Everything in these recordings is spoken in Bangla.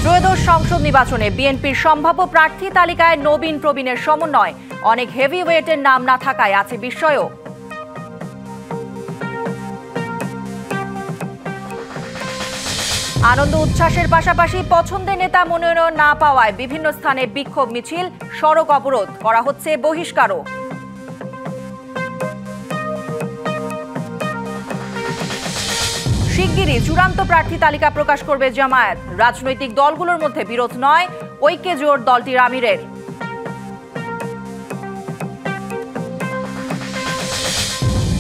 ত্রয়োদশ সংসদ নির্বাচনে বিএনপির সম্ভাব্য প্রার্থী তালিকায় নবীন প্রবীণের সমন্বয়, অনেক হেভিওয়েটের নাম না থাকায় আছে বিস্ময়ও। আনন্দ উচ্ছ্বাসের পাশাপাশি পছন্দের নেতা মনোনয়ন না পাওয়ায় বিভিন্ন স্থানে বিক্ষোভ মিছিল, সড়ক অবরোধ করা হচ্ছে, বহিষ্কারও। শিগগিরই চূড়ান্ত প্রার্থী তালিকা প্রকাশ করবে জামায়াত। রাজনৈতিক দলগুলোর মধ্যে বিরোধ নয়, ঐক্যে জোর দলটির আমিরের।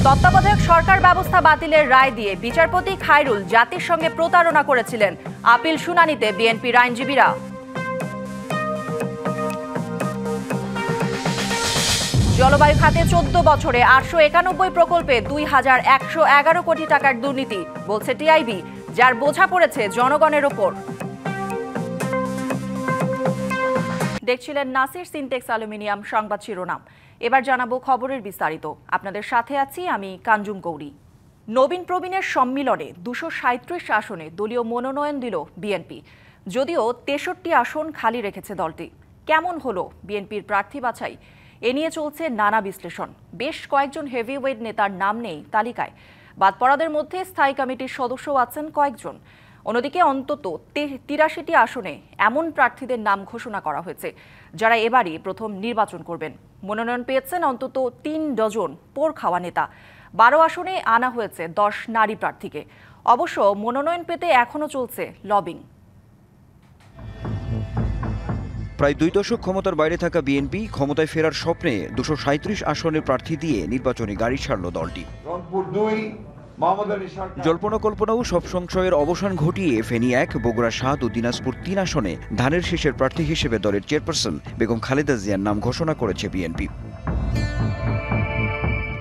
তত্ত্বাবধায়ক সরকার ব্যবস্থা বাতিলের রায় দিয়ে বিচারপতি খায়রুল জাতির সঙ্গে প্রতারণা করেছিলেন, আপিল শুনানিতে বিএনপির আইনজীবীরা। জলবায়ু খাতে 14 বছরে 891 প্রকল্পে 2111 কোটি টাকার দুর্নীতি, বলছে টিআইবি, যার বোঝা পড়েছে জনগণের ওপর। দেখছিলেন নাসির সিনটেক্স অ্যালুমিনিয়াম সংবাদ শিরোনাম। এবার জানাবো খবরের বিস্তারিত। আপনাদের সাথে আছি আমি কাঞ্জুম গৌরী। নবীন প্রবীণের সম্মিলনে 237 আসনে দলীয় মনোনয়ন দিল বিএনপি, যদিও 63 আসন খালি রেখেছে দলটি। কেমন হলো বিএনপির প্রার্থী বাছাই, এ নিয়ে চলছে নানা বিশ্লেষণ। বেশ কয়েকজন হেভিওয়েট নেতার নাম নেই তালিকায়। বাদ পড়াদের মধ্যে স্থায়ী কমিটির সদস্যও আছেন কয়েকজন। অন্যদিকে অন্তত 83টি আসনে এমন প্রার্থীদের নাম ঘোষণা করা হয়েছে যারা এবারই প্রথম নির্বাচন করবেন। মনোনয়ন পেয়েছেন অন্তত 3 ডজন পোড় খাওয়া নেতা। 12 আসনে আনা হয়েছে 10 নারী প্রার্থীকে। অবশ্য মনোনয়ন পেতে এখনও চলছে লবিং। প্রায় 2 দশক ক্ষমতার বাইরে থাকা বিএনপি ক্ষমতায় ফেরার স্বপ্নে 237 আসনের প্রার্থী দিয়ে নির্বাচনী গাড়ি ছাড়ল দলটি। জল্পনা কল্পনাও সব সংশয়ের অবসান ঘটিয়ে ফেনী 1, বগুড়া 7 ও দিনাজপুর 3 আসনে ধানের শীষের প্রার্থী হিসেবে দলের চেয়ারপারসন বেগম খালেদা জিয়ার নাম ঘোষণা করেছে বিএনপি।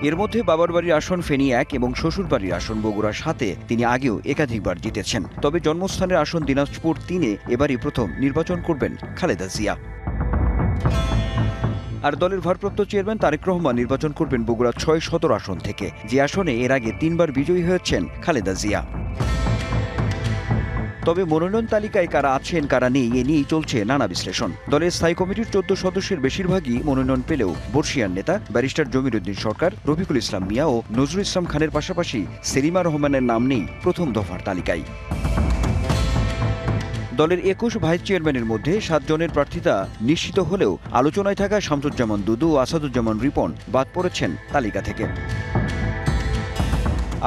এর মধ্যে বাবার বাড়ির আসন ফেনী 1 এবং শ্বশুর বাড়ির আসন বগুড়া 7-এ তিনি আগেও একাধিকবার জিতেছেন। তবে জন্মস্থানের আসন দিনাজপুর 3-এ এবারই প্রথম নির্বাচন করবেন খালেদা জিয়া। আর দলের ভারপ্রাপ্ত চেয়ারম্যান তারেক রহমান নির্বাচন করবেন বগুড়া 6-17 আসন থেকে, যে আসনে এর আগে 3বার বিজয়ী হয়েছেন খালেদা জিয়া। তবে মনোনয়ন তালিকায় কারা আছেন কারা নেই এ নিয়েই চলছে নানা বিশ্লেষণ। দলের স্থায়ী কমিটির 14 সদস্যের বেশিরভাগই মনোনয়ন পেলেও বর্ষিয়ান নেতা ব্যারিস্টার জমির উদ্দিন সরকার, রফিকুল ইসলাম মিয়া ও নজরুল ইসলাম খানের পাশাপাশি সেলিমা রহমানের নাম নেই প্রথম দফার তালিকায়। দলের 21 ভাইস চেয়ারম্যানের মধ্যে 7 জনের প্রার্থিতা নিশ্চিত হলেও আলোচনায় থাকা শামসুজ্জামান দুদু ও আসাদুজ্জামান রিপন বাদ পড়েছেন তালিকা থেকে।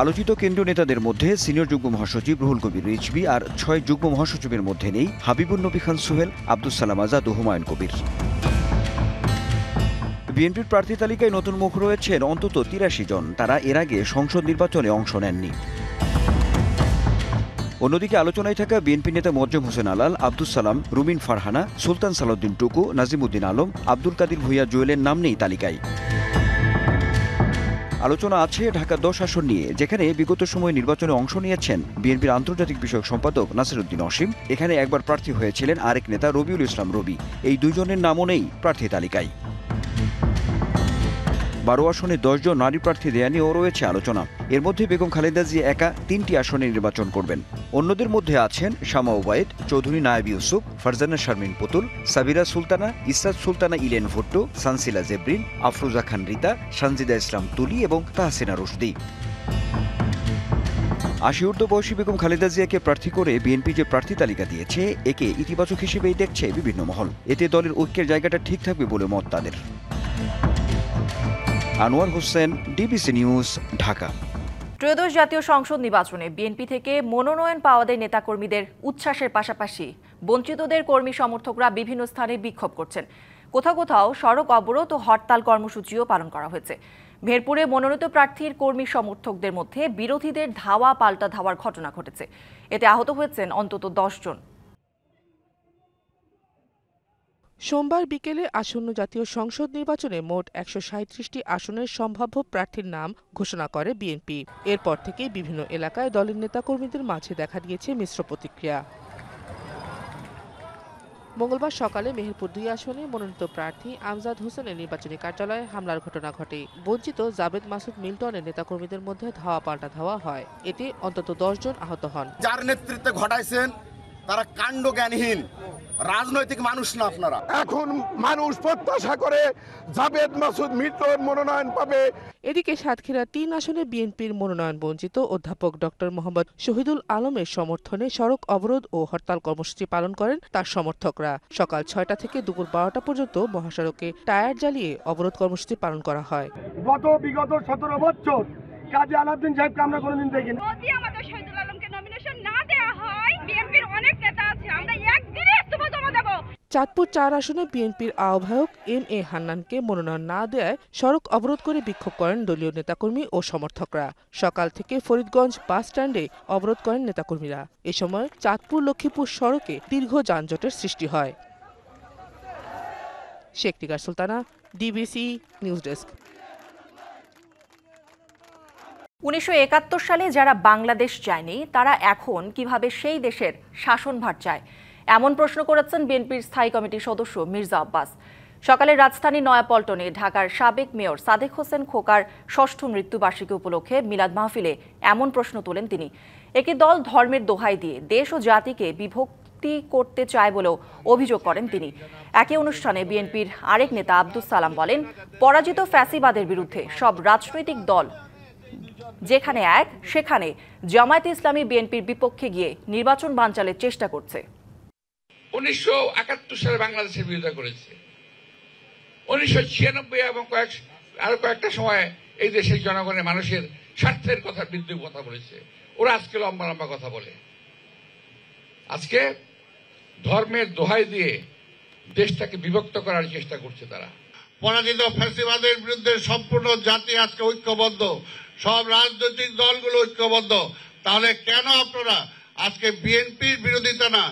আলোচিত কেন্দ্রীয় নেতাদের মধ্যে সিনিয়র যুগ্ম মহাসচিব রুহুল কবির রিজভী আর 6 যুগ্ম মহাসচিবের মধ্যে নেই হাবিবুন নবী খান সোহেল, আব্দুস সালাম আজাদ ও হুমায়ুন কবির। বিএনপির প্রার্থী তালিকায় নতুন মুখ রয়েছেন অন্তত 83 জন। তারা এর আগে সংসদ নির্বাচনে অংশ নেননি। অন্যদিকে আলোচনায় থাকা বিএনপি নেতা মোয়াজ্জেম হোসেন আলাল, আব্দুস সালাম, রুমিন ফারহানা, সুলতান সালাউদ্দিন টুকু, নাজিমুদ্দিন আলম, আব্দুল কাদির ভুইয়া জুয়েলের নাম নেই তালিকায়। আলোচনা আছে ঢাকা 10 আসন নিয়ে, যেখানে বিগত সময়ে নির্বাচনে অংশ নিয়েছেন বিএনপির আন্তর্জাতিক বিষয়ক সম্পাদক নাসিরউদ্দিন অসীম। এখানে একবার প্রার্থী হয়েছিলেন আরেক নেতা রবিউল ইসলাম রবি। এই 2 জনের নামও নেই প্রার্থী তালিকায়। 12 আসনে 10 জন নারী প্রার্থী দেয়া নিয়েও রয়েছে আলোচনা। এর মধ্যে বেগম খালেদা জিয়া একা 3টি আসনে নির্বাচন করবেন। অন্যদের মধ্যে আছেন শামা ওবায়েদ, চৌধুরী নায়েব ইউসুফ, ফারজানা শারমিন পুতুল, সাবিরা সুলতানা, ইসরাত সুলতানা ইলেন ভুট্টো, সানসিলা জেব্রিন, আফরোজা খান রিতা, সানজিদা ইসলাম তুলি এবং তাহসিনা রুশদি। 80 ঊর্ধ্ব বয়সী বেগম খালেদা জিয়াকে প্রার্থী করে বিএনপি যে প্রার্থী তালিকা দিয়েছে একে ইতিবাচক হিসেবেই দেখছে বিভিন্ন মহল। এতে দলের ঐক্যের জায়গাটা ঠিক থাকবে বলে মত তাদের। Anwar Hossain, DBC news, Dhaka. ত্রয়োদশ জাতীয় সংসদ নির্বাচনে বিএনপি থেকে মনোনয়ন পাওয়াদের নেতাকর্মীদের উচ্ছ্বাসের পাশাপাশি বঞ্চিতদের কর্মী সমর্থকরা বিভিন্ন স্থানে বিক্ষোভ করছেন। কোথাও কোথাও সড়ক অবরোধ ও হরতাল কর্মসূচিও পালন করা হয়েছে। মেহেরপুরে মনোনীত প্রার্থীর কর্মী সমর্থকদের মধ্যে বিরোধীদের ধাওয়া পাল্টা ধাওয়ার ঘটনা ঘটেছে। এতে আহত হয়েছেন অন্তত 10 জন। সোমবার বিকেলে আসন্ন জাতীয় সংসদ নির্বাচনে মোট 137টি আসনের সম্ভাব্য প্রার্থীর নাম ঘোষণা করে বিএনপি। এরপর থেকেই বিভিন্ন এলাকায় দলের নেতাকর্মীদের মাঝে দেখা দিয়েছে মিশ্র প্রতিক্রিয়া। মঙ্গলবার সকালে মেহেরপুর 2 আসনে মনোনীত প্রার্থী আমজাদ হোসেনের নির্বাচনী কার্যালয়ে হামলার ঘটনা ঘটে। বঞ্চিত জাবেদ মাসুদ মিল্টনের নেতাকর্মীদের মধ্যে ধাওয়া পাল্টা ধাওয়া হয়। এতে অন্তত 10 জন আহত হন। যার নেতৃত্বে ঘটাইছেন তারা কাণ্ডজ্ঞানহীন রাজনৈতিক মানুষ না আপনারা। এখন মানুষ প্রত্যাশা করে জাভেদ মাসুদ মিত্রর মনোনয়ন পাবে। এদিকে সাতক্ষীরা ৩ আসনে বিএনপির মনোনয়ন বঞ্চিত অধ্যাপক ডক্টর মোহাম্মদ শহীদুল আলমের সমর্থনে সড়ক অবরোধ ও হরতাল কর্মসূচি পালন করেন তার সমর্থকরা। সকাল ৬টা থেকে দুপুর ১২টা পর্যন্ত মহাসড়কে টায়ার জ্বালিয়ে অবরোধ কর্মসূচি পালন করা হয়। বিগত ১৭ বছর কাজী আলাউদ্দিন সাহেবকে আমরা কোনোদিন দেখিনি। যদি আমাদের শহীদুল আলমকে নমিনেশন না দেওয়া হয়, বিএনপির অনেক নেতা আছে, আমরা একদিনে ইস্তফা জমা দেব। চাঁদপুর ৪ আসনে বিএনপির আহ্বায়ক এম.এ. হান্নানকে মনোনয়ন না দেয়ায় সড়ক অবরোধ করে বিক্ষোভ করেন দলীয় নেতাকর্মী ও সমর্থকরা। সকাল থেকে ফরিদগঞ্জ বাস স্ট্যান্ডে অবরোধ করেন নেতাকর্মীরা। এ সময় চাঁদপুর লক্ষ্মীপুর সড়কে দীর্ঘ যানজটের সৃষ্টি হয়। শেখ টিকার সুলতানা, ডিবিসি নিউজ ডেস্ক। ১৯৭১ সালে যারা বাংলাদেশ চায়নি তারা এখন কিভাবে সেই দেশের শাসনভার চায়, এমন প্রশ্ন করেছেন বিএনপির স্থায়ী কমিটির সদস্য মির্জা আব্বাস। সকালে রাজধানী নয়াপল্টনে ঢাকার সাবেক মেয়র সাদেক হোসেন খোকার ৬ষ্ঠ মৃত্যুবার্ষিকী উপলক্ষে মিলাদ মাহফিলে এমন প্রশ্ন তোলেন তিনি। একটি দল ধর্মের দোহাই দিয়ে দেশ ও জাতিকে বিভক্তি করতে চায় বলেও অভিযোগ করেন তিনি। একই অনুষ্ঠানে বিএনপির আরেক নেতা আব্দুস সালাম বলেন, পরাজিত ফ্যাসিবাদের বিরুদ্ধে সব রাজনৈতিক দল যেখানে এক সেখানে জামায়াতে ইসলামী বিএনপির বিপক্ষে গিয়ে নির্বাচন বানচালের চেষ্টা করছে। ১৯৭১ সালে বাংলাদেশের বিরোধিতা করেছে, ১৯৯৬ এবং আরো কয়েকটা সময় এই দেশের জনগণের মানুষের স্বার্থের কথা বিরুদ্ধে কথা বলেছে। ওরা আজকে লম্বা লম্বা কথা বলে, আজকে ধর্মের দোহাই দিয়ে দেশটাকে বিভক্ত করার চেষ্টা করছে তারা। পরাজিত ফ্যাসিবাদের বিরুদ্ধে সম্পূর্ণ জাতি আজকে ঐক্যবদ্ধ, সব রাজনৈতিক দলগুলো ঐক্যবদ্ধ। তাহলে কেন আপনারা আজকে বিএনপির বিরোধিতা না,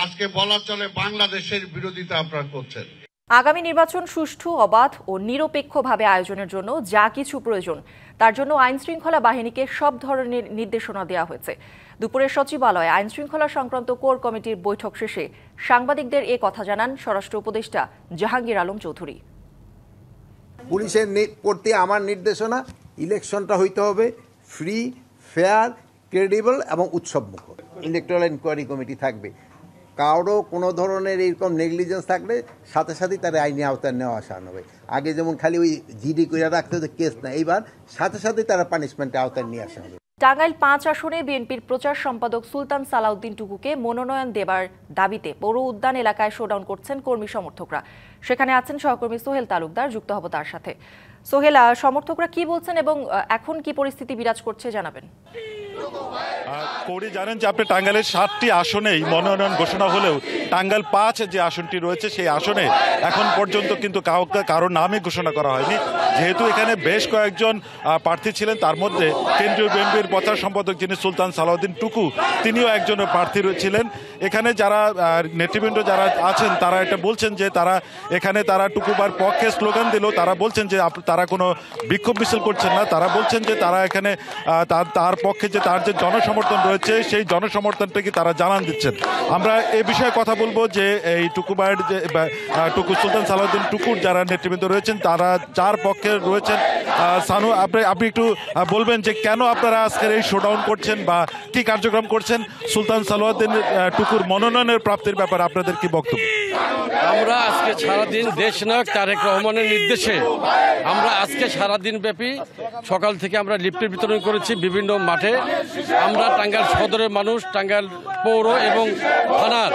আজকে বলা চলে বাংলাদেশের বিরোধিতা আপনারা করছেন? আগামী নির্বাচন সুষ্ঠু, অবাধ ও নিরপেক্ষভাবে আয়োজনের জন্য যা কিছু প্রয়োজন তার জন্য আইন শৃঙ্খলা বাহিনীকে সব ধরনের নির্দেশনা দেওয়া হয়েছে। দুপুরে সচিবালয়ে আইন শৃঙ্খলা সংক্রান্ত কোর কমিটির বৈঠক শেষে সাংবাদিকদের এ কথা জানান স্বরাষ্ট্র উপদেষ্টা জাহাঙ্গীর আলম চৌধুরী। পুলিশের প্রতি আমার নির্দেশনা, ইলেকশনটা হইতে হবে ফ্রি, ফেয়ার, ক্রেডিবল এবং উৎসবমুখ। ইলেকট্রাল ইনকোয়ারি কমিটি থাকবে, কারো কোনো ধরনের এরকম নেগলিজেন্স থাকলে সাথে সাথেই তার আইনি আওতায় নেওয়া আসা হবে। আগে যেমন খালি ওই জিডি করে রাখতে হতো কেস না, এইবার সাথে সাথে তারা পানিশমেন্টের আওতায় নিয়ে আসা হবে। টাঙ্গাইল ৫ আসনে বিএনপির প্রচার সম্পাদক সুলতান সালাউদ্দিন টুকুকে মনোনয়ন দেবার দাবিতে পৌর উদ্যান এলাকায় শোডাউন করছেন কর্মী সমর্থকরা। সেখানে আছেন সহকর্মী সোহেল তালুকদার, যুক্ত হব তার সাথে। সোহেল, সমর্থকরা কি বলছেন এবং এখন কি পরিস্থিতি বিরাজ করছে জানাবেন। কৌরি, জানেন যে আপনি টাঙ্গাইলের ৭টি আসনেই মনোনয়ন ঘোষণা হলেও টাঙ্গাইল ৫ যে আসনটি রয়েছে সেই আসনে এখন পর্যন্ত কিন্তু কারো নামই ঘোষণা করা হয়নি। যেহেতু এখানে বেশ কয়েকজন প্রার্থী ছিলেন, তার মধ্যে কেন্দ্রীয় বিএনপির প্রচার সম্পাদক যিনি সুলতান সালাউদ্দিন টুকু, তিনিও একজন প্রার্থী ছিলেন। এখানে যারা নেতৃবৃন্দ যারা আছেন তারা এটা বলছেন যে তারা টুকুবার পক্ষে স্লোগান দিলেও তারা বলছেন যে তারা কোনো বিক্ষোভ মিছিল করছেন না। তারা বলছেন যে তারা এখানে তার পক্ষে যে তার যে জনসমর্থন রয়েছে সেই জনসমর্থনটাকে তারা জানান দিচ্ছেন। আমরা এ বিষয়ে কথা বলবো যে এই টুকুবাইয়ের যে টুকু সুলতান সালাউদ্দিন টুকুর যারা নেতৃবৃন্দ রয়েছেন তারা যার পক্ষে রয়েছেন। সানু, আপনি একটু বলবেন যে কেন আপনারা আজকের এই শোডাউন করছেন বা কি কার্যক্রম করছেন? সুলতান সালাউদ্দিন টুকুর মনোনয়নের প্রাপ্তির ব্যাপারে আপনাদের কি বক্তব্য? আমরা আজকে সারাদিন দেশনায়ক তারেক রহমানের নির্দেশে আমরা আজকে সারাদিন ব্যাপী সকাল থেকে আমরা লিফটের বিতরণ করেছি বিভিন্ন মাঠে। আমরা টাঙ্গাইল সদরের মানুষ, টাঙ্গাইল পৌর এবং থানার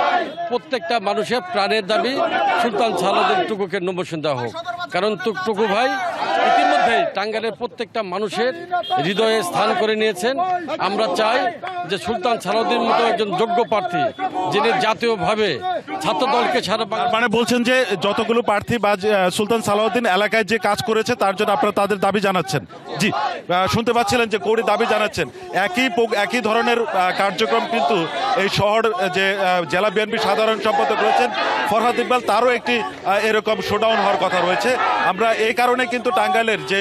প্রত্যেকটা মানুষের প্রাণের দাবি সুলতান সালাউদ্দিন টুকুকে নমিনেশন দেওয়া হোক। কারণ টুকু ভাই ইতিমধ্যেই টাঙ্গাইলের প্রত্যেকটা মানুষের হৃদয়ে স্থান করে নিয়েছেন। আমরা চাই যে সুলতান সালাউদ্দিন মতো একজন যোগ্য প্রার্থী যিনি জাতীয়ভাবে ছাত্রদলকে মানে বলছেন যে যতগুলো প্রার্থী বা সুলতান সালাউদ্দিন এলাকায় যে কাজ করেছে তার জন্য আপনারা তাদের দাবি জানাচ্ছেন। জি, শুনতে পাচ্ছিলেন যে কৌরি দাবি জানাচ্ছেন। একই ধরনের কার্যক্রম কিন্তু এই শহর যে জেলা বিএনপি সাধারণ সম্পাদক রয়েছেন ফরহাদ ইকবাল, তারও একটি এরকম শোডাউন হওয়ার কথা রয়েছে। আমরা এই কারণে কিন্তু টাঙ্গাইলের যে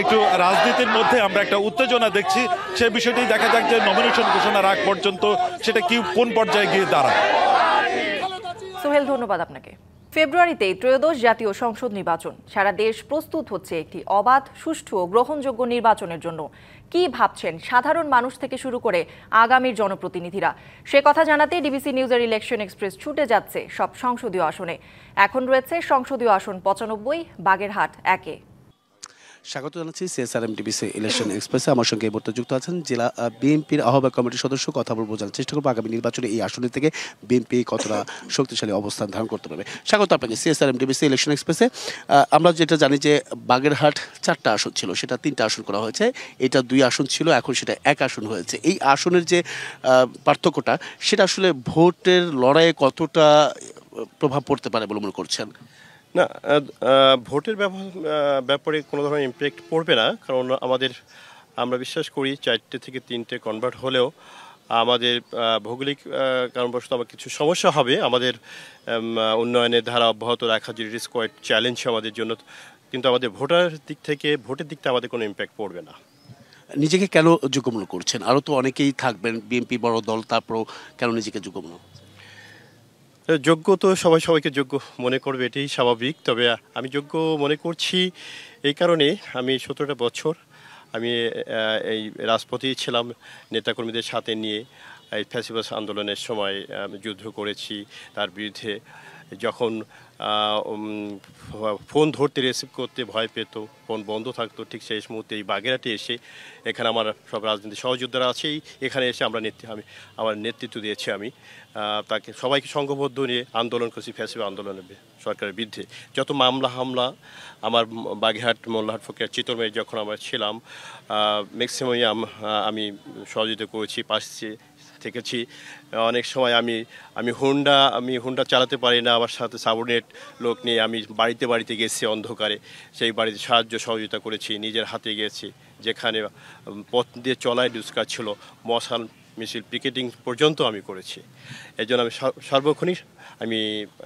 একটু রাজনীতির মধ্যে আমরা একটা উত্তেজনা দেখছি, সে বিষয়টি দেখা যাক যে নমিনেশন ঘোষণার আগ পর্যন্ত সেটা কোন পর্যায়ে গিয়ে দাঁড়ায়। সোহেল, ধন্যবাদ আপনাকে। ফেব্রুয়ারিতে ত্রয়োদশ জাতীয় সংসদ নির্বাচন। সারা দেশ প্রস্তুত হচ্ছে একটি অবাধ, সুষ্ঠু ও গ্রহণযোগ্য নির্বাচনের জন্য। কি ভাবছেন সাধারণ মানুষ থেকে শুরু করে আগামীর জনপ্রতিনিধিরা, সে কথা জানাতে ডিবিসি নিউজের ইলেকশন এক্সপ্রেস ছুটে যাচ্ছে সব সংসদীয় আসনে। এখন রয়েছে সংসদীয় আসন 95, বাগেরহাট 1-এ। স্বাগত জানাচ্ছি সিএসআরএম ডিবিসি ইলেকশন এক্সপ্রেসে। আমার সঙ্গে এই মুহূর্তে যুক্ত আছেন জেলা বিএনপির আহ্বায়ক কমিটির সদস্য। কথা বলবো, জানার চেষ্টা করবো আগামী নির্বাচনে এই আসনে থেকে বিএনপি কতটা শক্তিশালী অবস্থান ধারণ করতে পারবে। স্বাগত আপনাকে সিএসআরএম ডিবিসি ইলেকশন এক্সপ্রেসে। আমরা যেটা জানি যে বাগেরহাট 4টা আসন ছিল, সেটা 3টা আসন করা হয়েছে। এটা 2 আসন ছিল, এখন সেটা 1 আসন হয়েছে। এই আসনের যে পার্থক্যটা, সেটা আসলে ভোটের লড়াইয়ে কতটা প্রভাব পড়তে পারে বলে মনে করছেন? না, ভোটের ব্যাপারে কোনো ধরনের ইম্প্যাক্ট পড়বে না, কারণ আমরা বিশ্বাস করি 4টে থেকে 3টে কনভার্ট হলেও আমাদের ভৌগোলিক কারণবশত আমার কিছু সমস্যা হবে। আমাদের উন্নয়নের ধারা অব্যাহত রাখা যে ইট ইজ কোয়াইট চ্যালেঞ্জ আমাদের জন্য, কিন্তু আমাদের ভোটের দিকটা আমাদের কোনো ইম্প্যাক্ট পড়বে না। নিজেকে কেন যোগ্য মনে করছেন? আরও তো অনেকেই থাকবেন, বিএনপি বড় দল, তারপরও কেন নিজেকে যোগ্য মনে? যোগ্য তো সবাইকে যোগ্য মনে করবে, এটাই স্বাভাবিক। তবে আমি যোগ্য মনে করছি এই কারণে, আমি 17টা বছর আমি এই রাজপথেই ছিলাম নেতাকর্মীদের সাথে নিয়ে। এই ফ্যাসিবাদ আন্দোলনের সময় আমি যুদ্ধ করেছি তার বিরুদ্ধে। যখন ফোন ধরতে রিসিভ করতে ভয় পেত, ফোন বন্ধ থাকতো, ঠিক সেই মুহূর্তে এই বাগেরহাটে এসে, এখানে আমার সব রাজনীতির সহযোদ্ধারা আছেই, এখানে এসে আমি আমার নেতৃত্ব দিয়েছি। আমি তাকে সবাইকে সংঘবদ্ধ নিয়ে আন্দোলন করেছি ফ্যাসিবাদ আন্দোলনের সরকারের বিরুদ্ধে। যত মামলা হামলা আমার বাগেরহাট, মোল্লাহাট, ফকিরহাট, চিতলমারি যখন আমরা ছিলাম, ম্যাক্সিমামই আমি সহযোগিতা করেছি, পাশে থেকেছি। অনেক সময় আমি হুন্ডা চালাতে পারি না, আমার সাথে সাবঅর্ডিনেট লোক নিয়ে আমি বাড়িতে গেছি অন্ধকারে, সেই বাড়িতে সাহায্য সহযোগিতা করেছি, নিজের হাতে গেছি। যেখানে পথ দিয়ে চলায় দুষ্কার ছিল, মশাল মিছিল, পিকেটিং পর্যন্ত আমি করেছি। এই জন্য আমি সর্বক্ষণই আমি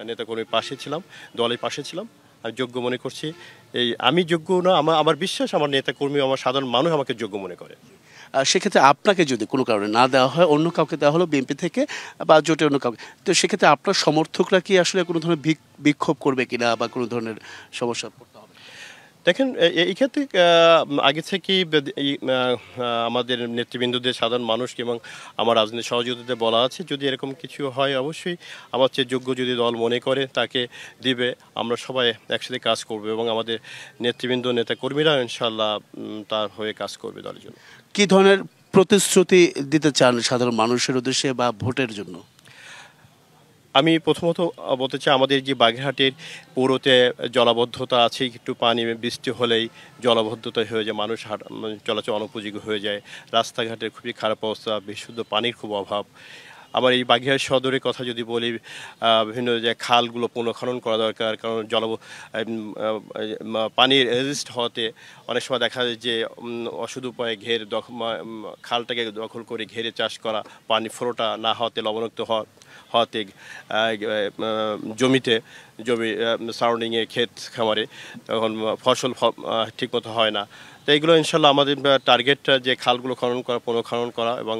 নেতাকর্মীর পাশে ছিলাম, দলের পাশে ছিলাম। আমি যোগ্য মনে করছি। আমি যোগ্য না, আমার বিশ্বাস আমার নেতাকর্মী, আমার সাধারণ মানুষ আমাকে যোগ্য মনে করে। সেক্ষেত্রে আপনাকে যদি কোনো কারণে না দেওয়া হয়, অন্য কাউকে দেওয়া হলো বিএনপি থেকে বা জোটে অন্য কাউকে, তো সেক্ষেত্রে আপনার সমর্থকরা কি আসলে কোনো ধরনের বিক্ষোভ করবে কিনা বা কোনো ধরনের সমস্যা পড়তে হবে? দেখেন, এই ক্ষেত্রে আগে থেকেই আমাদের নেতৃবৃন্দদের, সাধারণ মানুষকে এবং আমার রাজনৈতিক সহযোগিতাদের বলা আছে, যদি এরকম কিছু হয় অবশ্যই আমার চেয়ে যোগ্য যদি দল মনে করে তাকে দিবে। আমরা সবাই একসাথে কাজ করব এবং আমাদের নেতৃবৃন্দ, নেতাকর্মীরা ইনশাল্লাহ তার হয়ে কাজ করবে দলের জন্য। কী ধরনের প্রতিশ্রুতি দিতে চান সাধারণ মানুষের উদ্দেশ্যে বা ভোটের জন্য? আমি প্রথমত বলতে চাই, আমাদের যে বাগেরহাটের পৌরতে জলাবদ্ধতা আছে, একটু পানি বৃষ্টি হলেই জলাবদ্ধতা হয়ে যায়, মানুষ চলাচল অনুপযোগী হয়ে যায়, রাস্তাঘাটের খুবই খারাপ অবস্থা, বিশুদ্ধ পানির খুব অভাব। আমার এই বাগেরহাট সদরের কথা যদি বলি, বিভিন্ন যে খালগুলো পুনঃখনন করা দরকার, কারণ পানির রেজিস্ট হওয়াতে অনেক সময় দেখা যায় যে অসুধ উপায়ে খালটাকে দখল করে ঘেরে চাষ করা, পানি ফ্লোটা না হওয়াতে, লবণাক্ত হওয়াতে জমি সারাউন্ডিংয়ে ক্ষেত খামারে তখন ফসল ঠিকমতো হয় না। তো এইগুলো ইনশাল্লাহ আমাদের টার্গেটটা যে খালগুলো পুনঃখনন করা এবং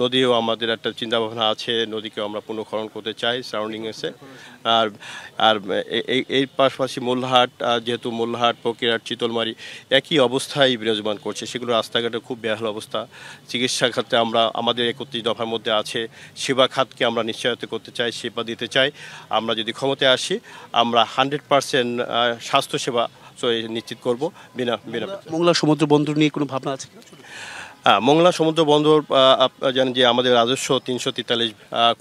নদীও আমাদের একটা চিন্তাভাবনা আছে, নদীকেও আমরা পুনঃখনন করতে চাই সারাউন্ডিং এসে। আর এই পাশাপাশি মোল্লাহাট, যেহেতু মোল্লাহাট, ফকিরহাট, চিতলমারি একই অবস্থায় বিরাজমান করছে, সেগুলো রাস্তাঘাটে খুব বেহাল অবস্থা। চিকিৎসা খাতে আমাদের 31 দফার মধ্যে আছে, সেবা খাতকে আমরা নিশ্চয়তা করতে চাই, সেবা দিতে চাই। আমরা যদি ক্ষমতায় আসি, আমরা 100% স্বাস্থ্য সেবা নিশ্চিত করব বিনা। মোংলা সমুদ্র বন্দর নিয়ে কোনো ভাবনা আছে? হ্যাঁ, মোংলা সমুদ্র বন্দর জানেন যে আমাদের রাজস্ব 343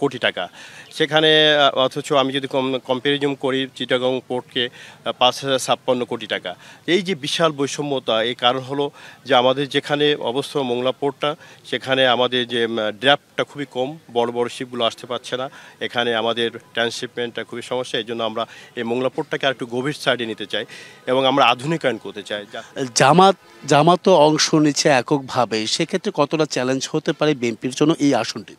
কোটি টাকা, সেখানে অথচ আমি যদি কম্পারিজন করি চিটাগং পোর্টকে 5056 কোটি টাকা। এই যে বিশাল বৈষম্যতা, এই কারণ হলো যে আমাদের যেখানে অবস্থা মোংলা পোর্টটা, সেখানে আমাদের যে ড্রাফটটা খুবই কম, বড় বড় শিপগুলো আসতে পারছে না, এখানে আমাদের ট্রান্সশিপমেন্টটা খুবই সমস্যা। এই জন্য আমরা এই মোংলা পোর্টটাকে আর একটু গভীর সাইডে নিতে চাই এবং আমরা আধুনিকায়ন করতে চাই। জামাতও অংশ নিচ্ছে এককভাবে, সেক্ষেত্রে কতটা চ্যালেঞ্জ হতে পারে বিএনপির জন্য এই আসনটি?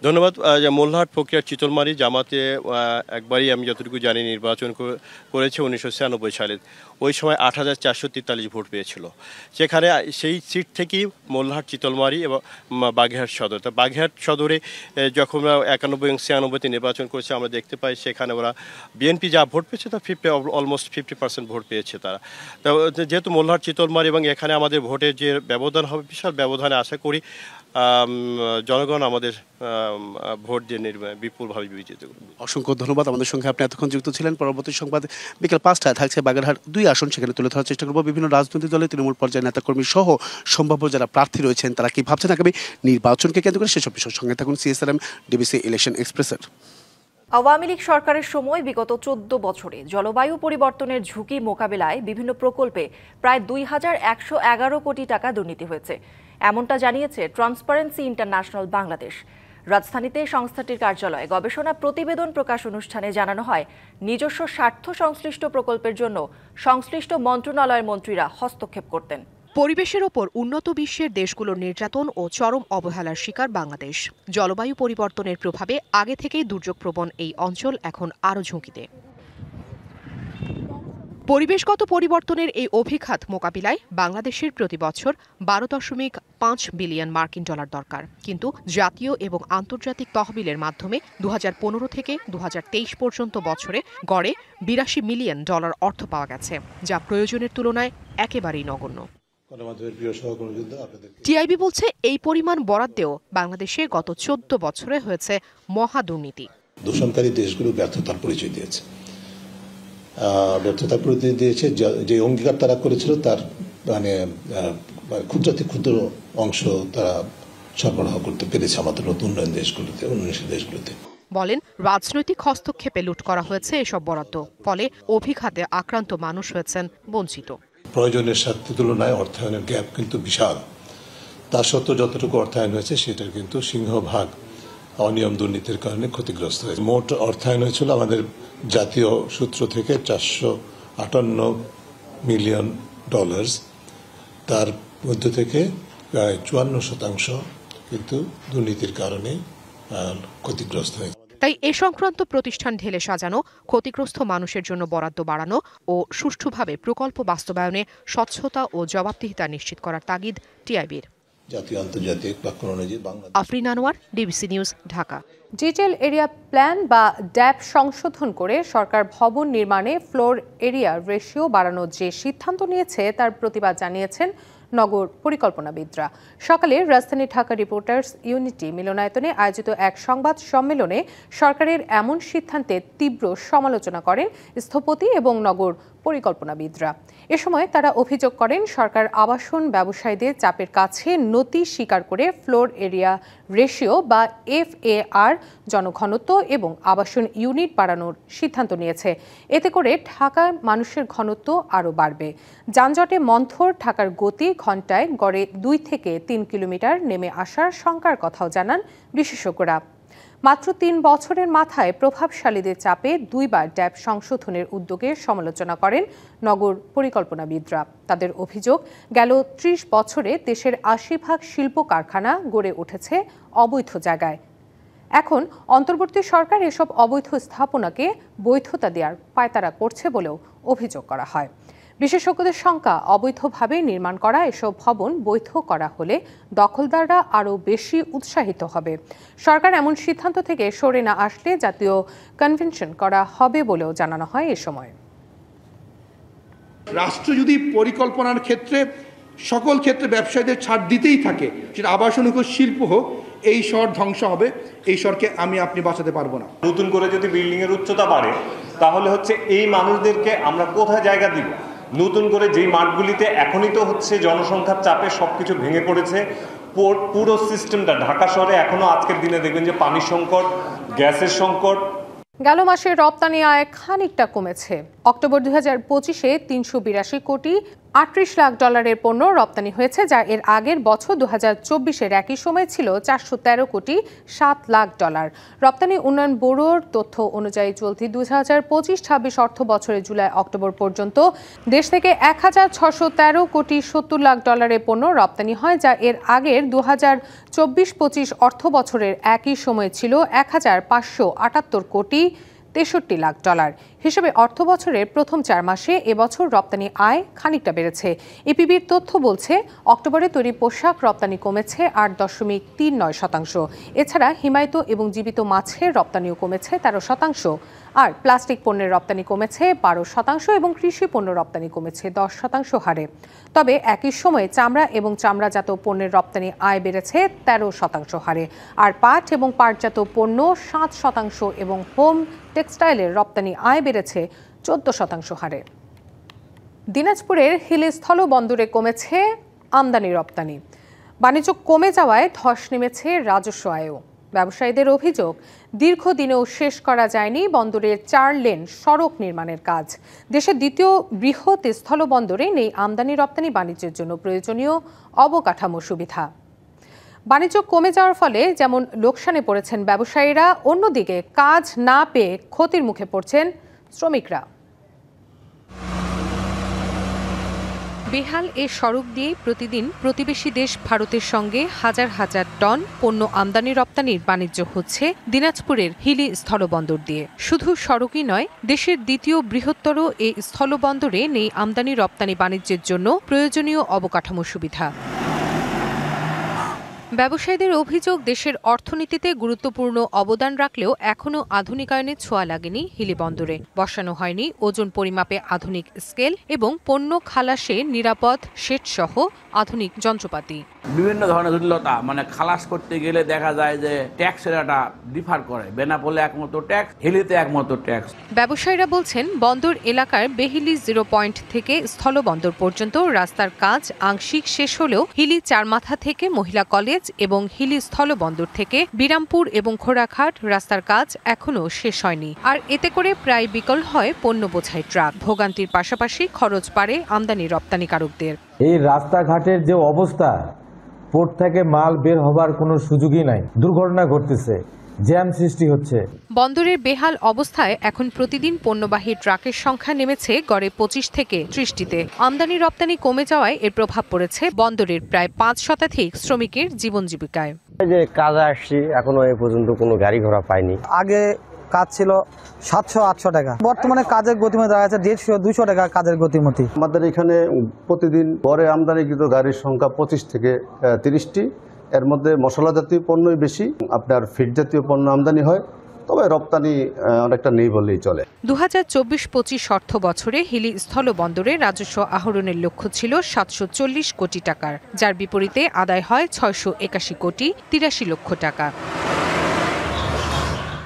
ধন্যবাদ। মোল্লাহাট ফকিরহাট চিতলমারি জামাতে একবারই আমি যতটুকু জানি নির্বাচন করেছে 1996 সালে। ওই সময় 8,443 ভোট পেয়েছিল। সেখানে সেই সিট থেকেই মোল্লাহাট চিতলমারি এবং বাগেরহাট সদর। তা বাগেরহাট সদরে যখন 91 এবং 96-তে নির্বাচন করেছে আমরা দেখতে পাই সেখানে ওরা বিএনপি যা ভোট পেয়েছে তা অলমোস্ট 50% ভোট পেয়েছে তারা। তা যেহেতু মোল্লাহাট চিতলমারি এবং এখানে আমাদের ভোটের যে ব্যবধান হবে বিশাল ব্যবধানে আশা করি জনগণ আমাদের ভোট দিয়ে বিপুলভাবে বিবেচিত করবে। অসংখ্য ধন্যবাদ। আমাদের সঙ্গে আপনি এতক্ষণ যুক্ত ছিলেন। পরবর্তী সংবাদ বিকেল 5টায় থাকছে বাগেরহাট 2 আসন, সেখানে তুলে ধরার চেষ্টা করব বিভিন্ন রাজনৈতিক দলের তৃণমূল পর্যায়ের নেতাকর্মী সহ সম্ভাব্য যারা প্রার্থী রয়েছেন তারা কি ভাবছেন আগামী নির্বাচনকে কেন্দ্র করে সেসব বিষয়ের সঙ্গে থাকুন CSRM ডিবিসি ইলেকশন এক্সপ্রেসের। আওয়ামী লীগ সরকারের সময় বিগত 14 বছরে জলবায়ু পরিবর্তনের ঝুঁকি মোকাবিলায় বিভিন্ন প্রকল্পে প্রায় 2,111 কোটি টাকা দুর্নীতি হয়েছে, এমনটা জানিয়েছে ট্রান্সপারেন্সি ইন্টারন্যাশনাল বাংলাদেশ। রাজধানীতে সংস্থাটির কার্যালয়ে গবেষণা প্রতিবেদন প্রকাশ অনুষ্ঠানে জানানো হয়, নিজস্ব স্বার্থ সংশ্লিষ্ট প্রকল্পের জন্য সংশ্লিষ্ট মন্ত্রণালয়ের মন্ত্রীরা হস্তক্ষেপ করতেন। পরিবেশের ওপর উন্নত বিশ্বের দেশগুলোর নির্যাতন ও চরম অবহেলার শিকার বাংলাদেশ। জলবায়ু পরিবর্তনের প্রভাবে আগে থেকেই দুর্যোগপ্রবণ এই অঞ্চল এখন আরও ঝুঁকিতে। পরিবেশগত পরিবর্তনের এই অভিঘাত মোকাবিলায় বাংলাদেশের প্রতি বছর 12.5 বিলিয়ন মার্কিন ডলার দরকার, কিন্তু জাতীয় এবং আন্তর্জাতিক তহবিলের মাধ্যমে 2015 থেকে 2023 পর্যন্ত বছরে গড়ে 82 মিলিয়ন ডলার অর্থ পাওয়া গেছে, যা প্রয়োজনের তুলনায় একেবারেই নগণ্য। টিআইবি বলছে এই পরিমাণ বরাদ্দেও বাংলাদেশে গত 14 বছরে হয়েছে মহা দুর্নীতি। দূষণকারী দেশগুলো ব্যর্থতার পরিচয় দিয়েছে, যে অঙ্গীকার তারা করেছিল তার মানে ক্ষুদ্রাতি ক্ষুদ্র অংশ তারা সরবরাহ করতে পেরেছে আমাদের নতুন উন্নয়নশীল দেশগুলোতে। বলেন, রাজনৈতিক হস্তক্ষেপে লুট করা হয়েছে এসব বরাদ্দ, ফলে অভিঘাতে আক্রান্ত মানুষ হয়েছেন বঞ্চিত। প্রয়োজনের সাথে তুলনায় অর্থায়নের গ্যাপ কিন্তু বিশাল। তা সত্ত্বেও যতটুকু অর্থায়ন হয়েছে সেটার কিন্তু সিংহভাগ অনিয়ম দুর্নীতির কারণে ক্ষতিগ্রস্ত হয়েছে। মোট অর্থায়ন হয়েছিল আমাদের জাতীয় সূত্র থেকে 458 মিলিয়ন ডলার, তার মধ্য থেকে প্রায় 54% কিন্তু দুর্নীতির কারণে ক্ষতিগ্রস্ত হয়েছে। তাই এ সংক্রান্ত প্রতিষ্ঠান ঢেলে সাজানো, ক্ষতিগ্রস্ত মানুষের জন্য বরাদ্দ বাড়ানো ও সুষ্ঠুভাবে প্রকল্প বাস্তবায়নে স্বচ্ছতা ও জবাবদিহিতা নিশ্চিত করার তাগিদ টিআইবির। জাতীয় আন্তর্জাতিক প্রাক্কলন অনুযায়ী Bangladesh. Afrin Anwar, DBC news, Dhaka. Detail area plan বা ড্যাপ সংশোধন করে সরকার ভবন নির্মাণে ফ্লোর এরিয়া রেশিও বাড়ানোর যে সিদ্ধান্ত নিয়েছে তার প্রতিবাদ জানিয়েছেন নগর পরিকল্পনাবিদরা। সকালে রাজধানী ঢাকা রিপোর্টার্স ইউনিটি মিলনায়তনে আয়োজিত এক সংবাদ সম্মেলনে সরকারের এমন সিদ্ধান্তে তীব্র সমালোচনা করেন স্থপতি এবং নগর পরিকল্পনাবিদরা। এ সময় তারা অভিযোগ করেন, সরকার আবাসন ব্যবসায়ীদের চাপের কাছে নতি স্বীকার করে ফ্লোর এরিয়া রেশিও বা FAR জনঘনত্ব এবং আবাসন ইউনিট বাড়ানোর সিদ্ধান্ত নিয়েছে। এতে করে ঢাকার মানুষের ঘনত্ব আরও বাড়বে। যানজটে মন্থর ঢাকার গতি ঘণ্টায় গড়ে 2 থেকে 3 কিলোমিটার নেমে আসার শঙ্কার কথাও জানান বিশেষজ্ঞরা। মাত্র 3 বছরের মাথায় প্রভাবশালীদের চাপে 2 বার ড্যাব সংশোধনের উদ্যোগের সমালোচনা করেন নগর পরিকল্পনাবিদরা। তাদের অভিযোগ, গেল 30 বছরে দেশের 80% শিল্প কারখানা গড়ে উঠেছে অবৈধ জায়গায়। এখন অন্তর্বর্তী সরকার এসব অবৈধ স্থাপনাকে বৈধতা দেওয়ার পায়তারা করছে বলেও অভিযোগ করা হয়। বিশেষজ্ঞদের শঙ্কা, অবৈধভাবে নির্মাণ করা এসব ভবন বৈধ করা হলে দখলদাররা আরও বেশি উৎসাহিত হবে। সরকার এমন সিদ্ধান্ত থেকে সরে না আসলে জাতীয় কনভেনশন করা হবে বলেও জানানো হয় এ সময়। রাষ্ট্র যদি পরিকল্পনার ক্ষেত্রে সকল ক্ষেত্রে ব্যবসায়ীদের ছাড় দিতেই থাকে, সেটা আবাসন হোক, শিল্প হোক, এই শহর ধ্বংস হবে। এই শহরকে আপনি বাঁচাতে পারবো না। নতুন করে যদি বিল্ডিং এর উচ্চতা বাড়ে তাহলে হচ্ছে এই মানুষদেরকে আমরা কোথায় জায়গা দিব? নতুন করে যেই মাঠগুলিতে এখনই তো হচ্ছে জনসংখ্যার চাপে সবকিছু ভেঙে পড়েছে, পুরো সিস্টেমটা ঢাকা শহরে এখনো আজকের দিনে দেখবেন যে পানির সংকট, গ্যাসের সংকট। গেল মাসে রপ্তানি আয় খানিকটা কমেছে। অক্টোবর 2025-এ 382 কোটি $38 লাখ পণ্য রপ্তানি হয়েছে, যা এর আগের বছর 2024-এর একই সময় ছিল $413 কোটি 7 লাখ। রপ্তানি উন্নয়ন ব্যুরোর তথ্য অনুযায়ী চলতি 2025-26 অর্থ বছরের জুলাই অক্টোবর পর্যন্ত দেশ থেকে $1,613 কোটি 70 লাখ পণ্য রপ্তানি হয়, যা এর আগের 2024-25 অর্থ বছরের একই সময় ছিল $1,578 কোটি 63 লাখ। হিসেবে অর্থ বছরের প্রথম 4 মাসে এবছর রপ্তানি আয় খানিকটা বেড়েছে। এপিবির তথ্য বলছে অক্টোবরে তৈরি পোশাক রপ্তানি কমেছে 8.39%। এছাড়া হিমায়িত এবং জীবিত মাছের রপ্তানিও কমেছে 13%। আর প্লাস্টিক পণ্যের রপ্তানি কমেছে 12% এবং কৃষি পণ্য রপ্তানি কমেছে 10% হারে। তবে একই সময়ে চামড়া এবং চামড়াজাত পণ্যের রপ্তানি আয় বেড়েছে 13% হারে। আর পাট এবং পাটজাত পণ্য 7% এবং হোম টেক্সটাইলের রপ্তানি আয় বেড়েছে 14% হারে। দিনাজপুরের হিলি স্থল বন্দরে কমেছে আমদানি রপ্তানি। বাণিজ্য কমে যাওয়ায় ধস নেমেছে রাজস্ব আয়ও। ব্যবসায়ীদের অভিযোগ, দীর্ঘদিনেও শেষ করা যায়নি বন্দরের 4 লেন সড়ক নির্মাণের কাজ। দেশের দ্বিতীয় বৃহৎ স্থলবন্দরে নেই আমদানি রপ্তানি বাণিজ্যের জন্য প্রয়োজনীয় অবকাঠামো সুবিধা। বাণিজ্য কমে যাওয়ার ফলে যেমন লোকসানে পড়েছেন ব্যবসায়ীরা, অন্যদিকে কাজ না পেয়ে ক্ষতির মুখে পড়ছেন শ্রমিকরা। বেহাল এ সড়ক দিয়ে প্রতিদিন প্রতিবেশী দেশ ভারতের সঙ্গে হাজার হাজার টন পণ্য আমদানি রপ্তানির বাণিজ্য হচ্ছে দিনাজপুরের হিলি স্থলবন্দর দিয়ে। শুধু সড়কই নয়, দেশের দ্বিতীয় বৃহত্তর এই স্থলবন্দরে নেই আমদানি রপ্তানি বাণিজ্যের জন্য প্রয়োজনীয় অবকাঠামো সুবিধা। ব্যবসায়ীদের অভিযোগ, দেশের অর্থনীতিতে গুরুত্বপূর্ণ অবদান রাখলেও এখনও আধুনিকায়নের ছোঁয়া লাগেনি হিলি বন্দরে। বসানো হয়নি ওজন পরিমাপে আধুনিক স্কেল এবং পণ্য খালাসে নিরাপদ শেড সহ আধুনিক যন্ত্রপাতি। বিভিন্ন ধরনের জটিলতা, মানে খালাস করতে গেলে দেখা যায় যে ট্যাক্সের একটা ডিফার করে, বেনাপোলে একমতো ট্যাক্স, হিলিতে একমতো ট্যাক্স। ব্যবসায়ীরা বলছেন, বন্দর এলাকার বেহিলি 0 পয়েন্ট থেকে স্থলবন্দর পর্যন্ত রাস্তার কাজ আংশিক শেষ হলেও হিলি চারমাথা থেকে মহিলা কলেজ এবং হিলি স্থলবন্দর থেকে বিরামপুর এবং খোড়াঘাট রাস্তার কাজ এখনও শেষ হয়নি। আর এতে করে প্রায় বিকল হয় পণ্য বোঝাই ট্রাক। ভোগান্তির পাশাপাশি খরচ বাড়ে আমদানি রপ্তানিকারকদের। এই রাস্তাঘাটের যে অবস্থা, পোর্ট থেকে মাল বের হবার কোনো সুযোগই নাই, দুর্ঘটনা ঘটতেছে, জ্যাম সৃষ্টি হচ্ছে। বন্দরের বেহাল অবস্থায় এখন প্রতিদিন পণ্যবাহী ট্রাকের সংখ্যা নেমেছে গড়ে 25 থেকে 30টিতে। আমদানি রপ্তানি কমে যাওয়ায় এর প্রভাব পড়েছে বন্দরের প্রায় 5 শতাধিক শ্রমিকের জীবন জীবিকায়। যে কাজে আসছি, এখনো এ পর্যন্ত কোনো গাড়ি ঘোড়া পাইনি। আগে কাজ ছিল 700-800 টাকা, বর্তমানে কাজের গতিমতি দেখা যাচ্ছে 150-200 টাকা কাজের গতিমতি। আমাদের এখানে প্রতিদিন গড়ে আমদানিকৃত গাড়ির সংখ্যা 25 থেকে 30টি। এর মধ্যে মশলা জাতীয় পণ্যই বেশি, আপনার ফিড জাতীয় পণ্য আমদানি হয়, তবে রপ্তানি অনেকটা নেই বললেই চলে। 2024-25 অর্থ বছরে হিলি স্থলবন্দরে রাজস্ব আহরণের লক্ষ্য ছিল 740 কোটি টাকার, যার বিপরীতে আদায় হয় 681 কোটি 83 লক্ষ টাকা।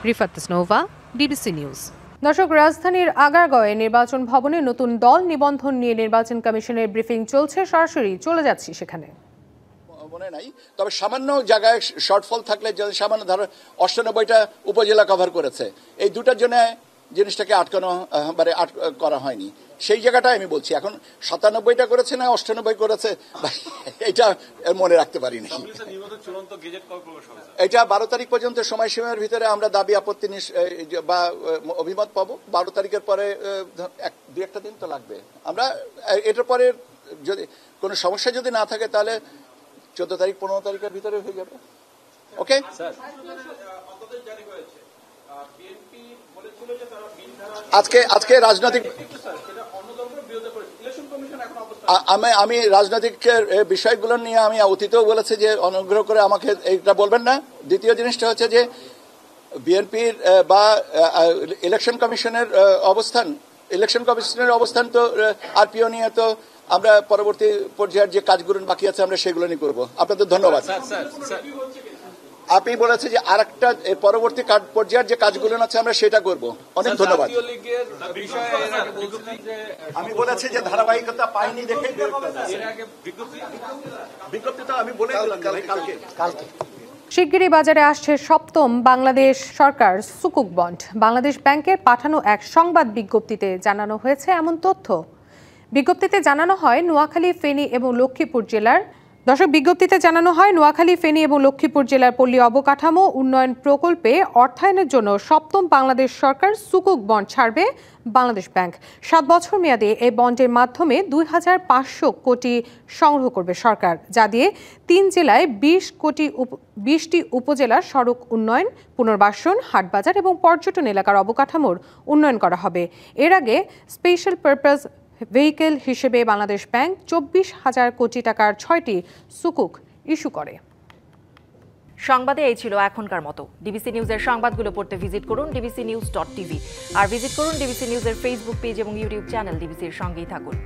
Rifat Nova, DBC news. দর্শক, রাজধানীর আগারগাঁওয়ে নির্বাচন ভবনে নতুন দল নিবন্ধন নিয়ে নির্বাচন কমিশনের ব্রিফিং চলছে। সরাসরি চলে যাচ্ছি সেখানে। মনে নাই, তবে সামান্য জায়গায় শর্টফল থাকলে, সামান্য ধরো 98টা উপজেলা কভার করেছে, এই দুটার জন্য জিনিসটাকে আটকানো মানে করা হয়নি। সেই জায়গাটা আমি বলছি, এখন 97টা করেছে না 98 করেছে, এটা মনে রাখতে পারিনি। এটা 12 তারিখ পর্যন্ত সময়সীমার ভিতরে আমরা দাবি আপত্তি বা অভিমত পাবো। 12 তারিখের পরে 2-1টা দিন তো লাগবে। আমরা এটার পরে যদি কোনো সমস্যা যদি না থাকে, তাহলে 14 তারিখ 15 তারিখের ভিতরে হয়ে যাবে। ওকে, আজকে রাজনৈতিক আমি রাজনৈতিক বিষয়গুলো নিয়ে আমি অতীতেও বলেছি যে অনুগ্রহ করে আমাকে এইটা বলবেন না। দ্বিতীয় জিনিসটা হচ্ছে যে বিএনপির বা ইলেকশন কমিশনের অবস্থান তো আরপিও নিয়ে তো আমরা পরবর্তী পর্যায়ের যে কাজগুলো বাকি আছে আমরা সেগুলো নিয়ে করবো। আপনাদের ধন্যবাদ। আপনি বলেছে যে আরেকটা পরবর্তী পর্যায়ের যে কাজগুলো আছে আমরা সেটা করব। অনেক ধন্যবাদ। আমি বলেছি যে ধারাবাহিকতা পাইনি দেখে বিজ্ঞপ্তিটা আমি বলে দিলাম কালকে। শিগগিরই বাজারে আসছে 7ম বাংলাদেশ সরকার সুকুক বন্ড। বাংলাদেশ ব্যাংকের পাঠানো এক সংবাদ বিজ্ঞপ্তিতে জানানো হয়েছে এমন তথ্য। বিজ্ঞপ্তিতে জানানো হয় নোয়াখালী, ফেনী এবং লক্ষ্মীপুর জেলার পল্লী অবকাঠামো উন্নয়ন প্রকল্পে অর্থায়নের জন্য সপ্তম বাংলাদেশ সরকার সুকুক বন্ড ছাড়বে বাংলাদেশ ব্যাংক। 7 বছর মেয়াদী এই বন্ডের মাধ্যমে 2500 কোটি সংগ্রহ করবে সরকার, যা দিয়ে 3 জেলায় 20টি উপজেলার সড়ক উন্নয়ন, পুনর্বাসন, হাটবাজার এবং পর্যটন এলাকার অবকাঠামোর উন্নয়ন করা হবে। এর আগে স্পেশাল পারপাস ভেহিকেল হিসেবে বাংলাদেশ ব্যাংক 24,000 কোটি টাকার 6টি সুকুক ইস্যু করে। সংবাদে এই ছিল এখনকার মতো। ডিবিসি নিউজের সংবাদগুলো পড়তে ভিজিট করুন dbcnews.tv আর ভিজিট করুন ডিবিসি নিউজের ফেসবুক পেজ এবং ইউটিউব চ্যানেল। ডিবিসির সঙ্গেই থাকুন।